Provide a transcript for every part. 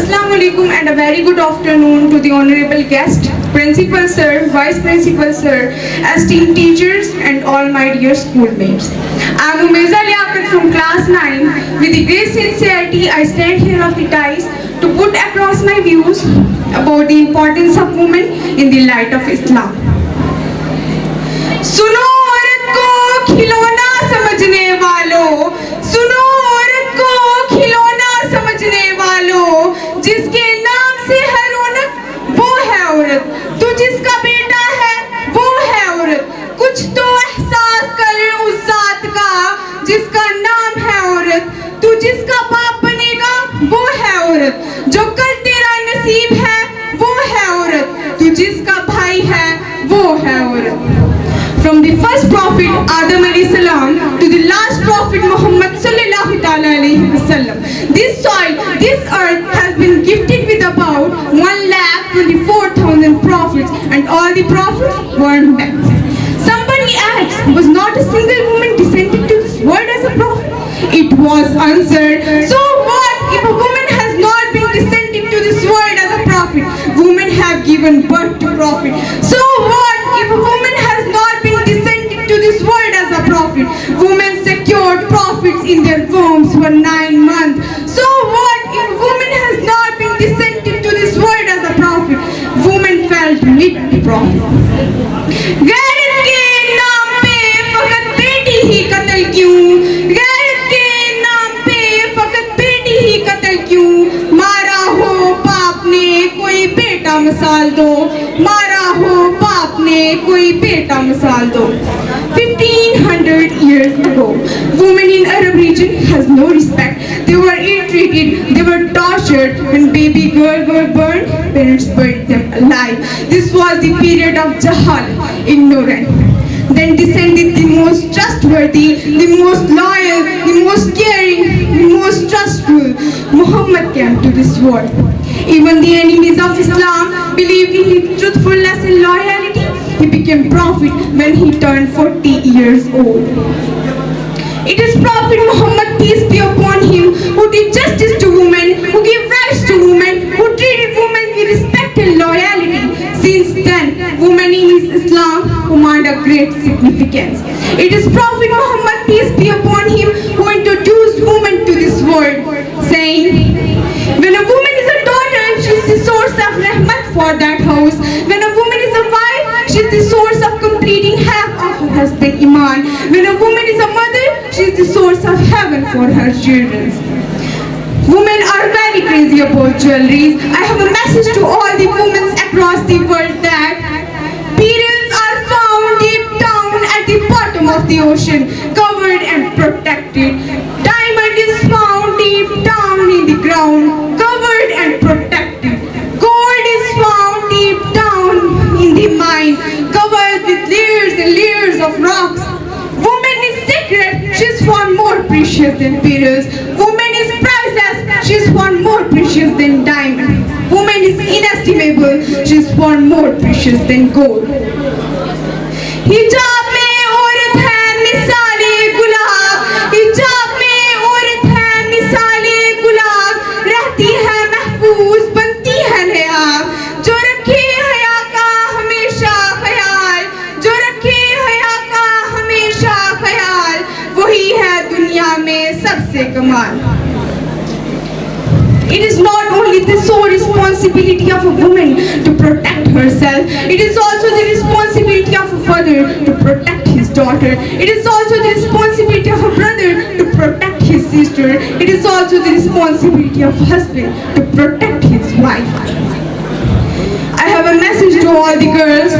Assalamu alaikum and a very good afternoon to the honorable guest, Principal Sir, Vice Principal Sir, esteemed teachers and all my dear schoolmates. I am Umeza Liaquat from class 9. With the great sincerity, I stand here of the dais to put across my views about the importance of women in the light of Islam. सुनो औरत को खिलौना समझने वालों, सुनो औरत को खिलौना समझने वालों, जिसके नाम से है रौनक वो है औरत, तू जिसका बेटा है वो है औरत, कुछ तो एहसास कर उस जात का जिसका नाम है औरत, तू जिसका बाप बनेगा वो है औरत, जो कल तेरा नसीब है वो है औरत, तू जिसका भाई है वो है औरत. From the first prophet Adam alayhi salam to the last prophet Muhammad sallallahu ta'ala alayhi wasallam, this soil, this earth has been gifted with about 1,24,000 prophets, and all the prophets were men. Somebody asked, was not a single woman descended to this world as a prophet? It was answered, so what if a woman has not been descended to this world as a prophet? Women have given birth to prophet. So what if a woman has not been descended to this world as a prophet? Women secured prophets in their wombs for 9 months. So what if a woman has not been descended to this world as a prophet? Women felt meet the prophet. गैरत के नाम पे फकत बेटी ही कत्ल क्यों? गैरत के नाम पे फकत बेटी ही कत्ल क्यों? मारा हो बाप ने कोई बेटा मिसाल दो, मारा हो बाप ने कोई बेटा मिसाल दो. 1500 years ago, women in Arab region has no respect. They were ill-treated, they were tortured. When baby girls were burned, parents burned them alive. This was the period of Jahal, ignorant. Then descended the most trustworthy, the most loyal, the most caring, the most trustful. Muhammad came to this world. Even the enemies of Islam believed in his truthfulness and loyalty. He became prophet when he turned 40 years old. It is Prophet Muhammad, peace be upon him, who did justice to women, who gave rights to women, who treated women with respect and loyalty. Since then, women in Islam command a great significance. It is Prophet Muhammad, peace be upon him, who introduced women to this world, saying, when a woman is a daughter, she is the source of rahmat for that house. When a woman is a wife, she is the source of completing half of her husband's iman. When a woman is a mother, she is the source of heaven for her children. Women are very crazy about jewelry. I have a message to all the women across the world that perils are found deep down at the bottom of the ocean, covered and protected. Diamond is found deep down in the ground, covered and protected. Gold is found deep down in the mine, covered with layers and layers of rocks. Woman is sacred, she is far more precious than pearls. Woman is priceless, she is far more precious than diamond. Woman is inestimable, she is far more precious than gold. Hijab mein aurat hai misale gulab, hijab mein aurat hai misale gulab, रहती है महफूज बनती है नयाब, जो रखे हया का हमेशा ख्याल, जो रखे हया का हमेशा ख्याल, वही है दुनिया में सबसे कमाल. It is not only the sole responsibility of a woman to protect herself, it is also the responsibility of a father to protect his daughter. It is also the responsibility of a brother to protect his sister. It is also the responsibility of a husband to protect his wife. I have a message to all the girls.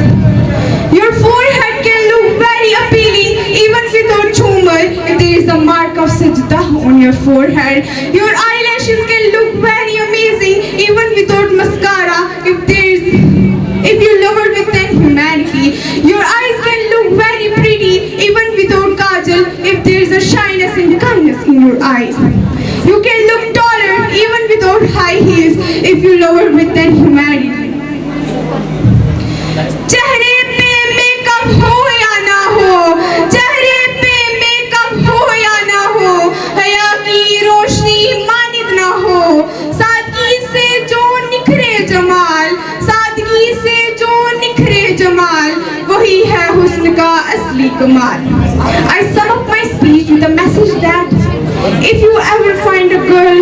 Your forehead can look very appealing even without tumor if there is a mark of sajda on your forehead. Your eyelashes can look very amazing even without mascara if you love it with that humanity. Your eyes can look very pretty even without kajal if there is a shyness and kindness in your eyes. You can look taller even without high heels if you love it with that humanity. चेहरे पे makeup हो या ना हो, चेहरे पे makeup हो या ना हो, हया की रोशनी मानित ना हो, सादगी से असली कमाल. I sum up my speech with a message that if you ever find a girl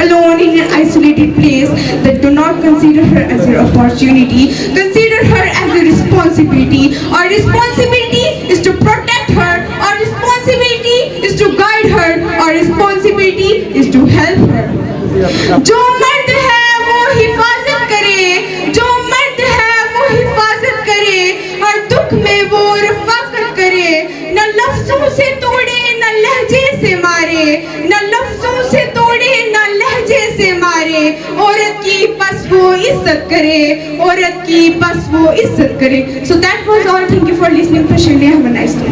alone in an isolated place, then do not consider her as your opportunity. Consider her as a responsibility. Our responsibility is to protect her. Our responsibility is to guide her. Our responsibility is to help her. जो मर्द है वो हिफाजत करे, जो मर्द है वो हिफाजत करे, हर दुख में वो रफाकत करे, न लफ्जों से तोड़े न लहजे से मारे, न लफ्जों से तोड़े न लहजे से मारे, औरत की बस वो इज्जत करे, औरत की बस वो इज्जत करे. So that was all. Thank you for listening patiently. Have a nice day.